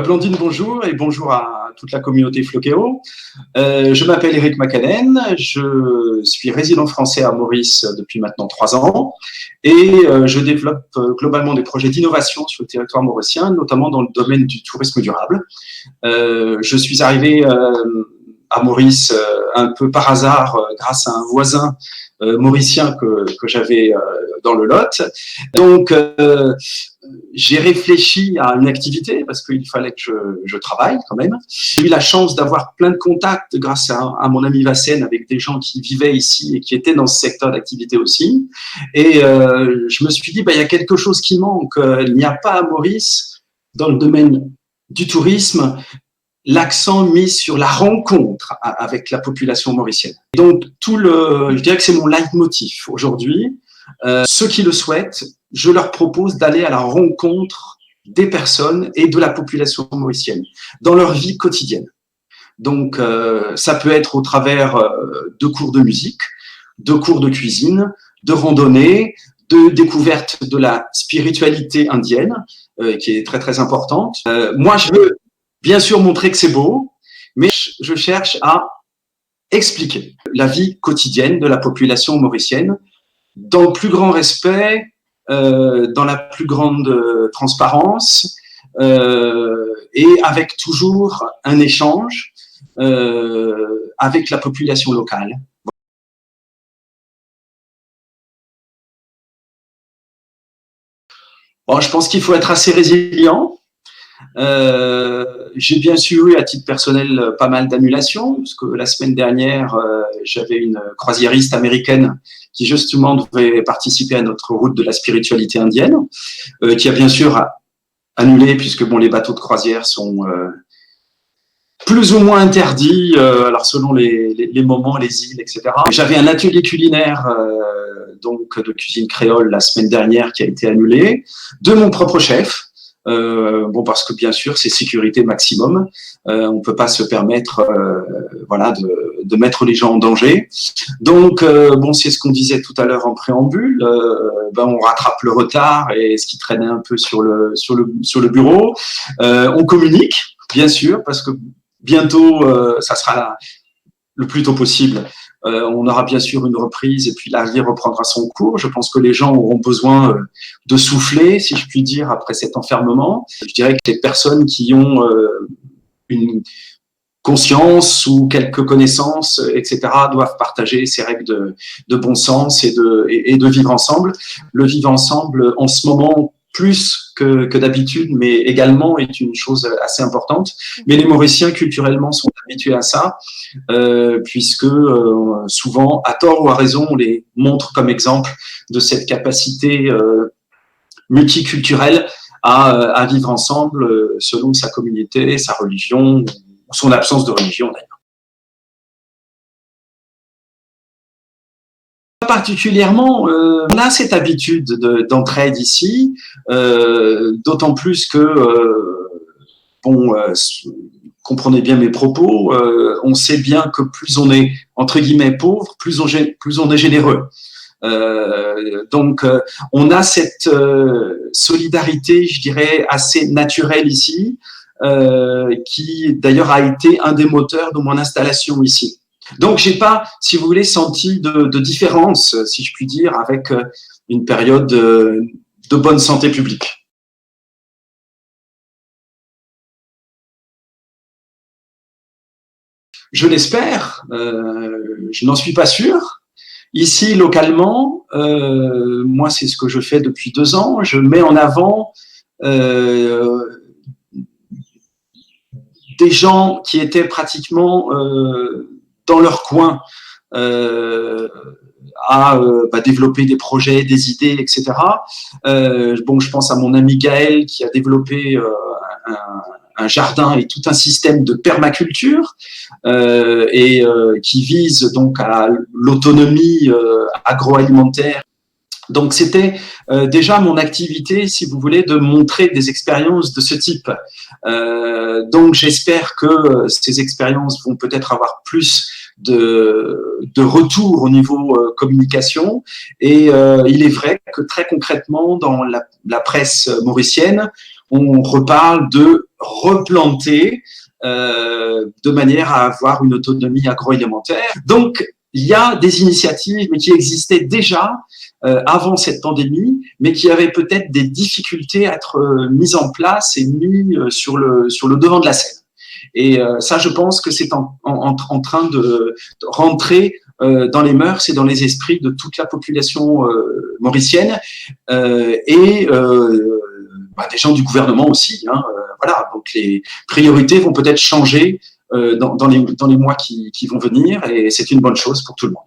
Blandine, bonjour et bonjour à toute la communauté Floqueo. Je m'appelle Eric Macalen, je suis résident français à Maurice depuis maintenant 3 ans et je développe globalement des projets d'innovation sur le territoire mauricien, notamment dans le domaine du tourisme durable. Je suis arrivé à Maurice un peu par hasard grâce à un voisin mauricien que j'avais dans le Lot. Donc, j'ai réfléchi à une activité parce qu'il fallait que je travaille quand même. J'ai eu la chance d'avoir plein de contacts grâce à mon ami Vassen avec des gens qui vivaient ici et qui étaient dans ce secteur d'activité aussi. Et je me suis dit, il y a quelque chose qui manque. Il n'y a pas à Maurice, dans le domaine du tourisme, l'accent mis sur la rencontre avec la population mauricienne. Donc, je dirais que c'est mon leitmotiv aujourd'hui. Ceux qui le souhaitent, je leur propose d'aller à la rencontre des personnes et de la population mauricienne dans leur vie quotidienne. Donc, ça peut être au travers de cours de musique, de cours de cuisine, de randonnée, de découverte de la spiritualité indienne, qui est très, très importante. Moi, je veux bien sûr montrer que c'est beau, mais je cherche à expliquer la vie quotidienne de la population mauricienne dans le plus grand respect, dans la plus grande transparence et avec toujours un échange avec la population locale. Bon, je pense qu'il faut être assez résilient. J'ai bien sûr eu à titre personnel pas mal d'annulations, parce que la semaine dernière, j'avais une croisiériste américaine qui justement devait participer à notre route de la spiritualité indienne, qui a bien sûr annulé, puisque bon, les bateaux de croisière sont plus ou moins interdits, alors selon les moments, les îles, etc. J'avais un atelier culinaire donc de cuisine créole la semaine dernière qui a été annulé, de mon propre chef. Bon, parce que bien sûr, c'est sécurité maximum. On ne peut pas se permettre, voilà, de mettre les gens en danger. Donc, bon, c'est ce qu'on disait tout à l'heure en préambule. On rattrape le retard et ce qui traînait un peu sur le bureau. On communique, bien sûr, parce que bientôt, ça sera le plus tôt possible. On aura bien sûr une reprise et puis la vie reprendra son cours. Je pense que les gens auront besoin de souffler, si je puis dire, après cet enfermement. Je dirais que les personnes qui ont une conscience ou quelques connaissances, etc., doivent partager ces règles de bon sens et de vivre ensemble. Le vivre ensemble, en ce moment, plus que d'habitude, mais également est une chose assez importante. Mais les Mauriciens, culturellement, sont habitués à ça, puisque souvent, à tort ou à raison, on les montre comme exemple de cette capacité multiculturelle à vivre ensemble selon sa communauté, sa religion, ou son absence de religion d'ailleurs. Particulièrement, on a cette habitude d'entraide ici, d'autant plus que, bon, comprenez bien mes propos, on sait bien que plus on est, entre guillemets, pauvre, plus on est généreux. Donc, on a cette solidarité, je dirais, assez naturelle ici, qui d'ailleurs a été un des moteurs de mon installation ici. Donc, j'ai pas, si vous voulez, senti de différence, si je puis dire, avec une période de bonne santé publique. Je l'espère, je n'en suis pas sûr. Ici, localement, moi, c'est ce que je fais depuis 2 ans. Je mets en avant des gens qui étaient pratiquement dans leur coin à développer des projets, des idées, etc. Bon, je pense à mon ami Gaël qui a développé un jardin et tout un système de permaculture et qui vise donc à l'autonomie agroalimentaire. Donc, c'était déjà mon activité, si vous voulez, de montrer des expériences de ce type. Donc, j'espère que ces expériences vont peut-être avoir plus de retour au niveau communication. Et il est vrai que très concrètement, dans la presse mauricienne, on reparle de replanter de manière à avoir une autonomie agroalimentaire. Donc, il y a des initiatives mais qui existaient déjà avant cette pandémie, mais qui avaient peut-être des difficultés à être mises en place et mis sur le devant de la scène. Et ça, je pense que c'est en train de rentrer dans les mœurs et dans les esprits de toute la population mauricienne et des gens du gouvernement aussi. Voilà, donc les priorités vont peut-être changer dans les mois qui vont venir et c'est une bonne chose pour tout le monde.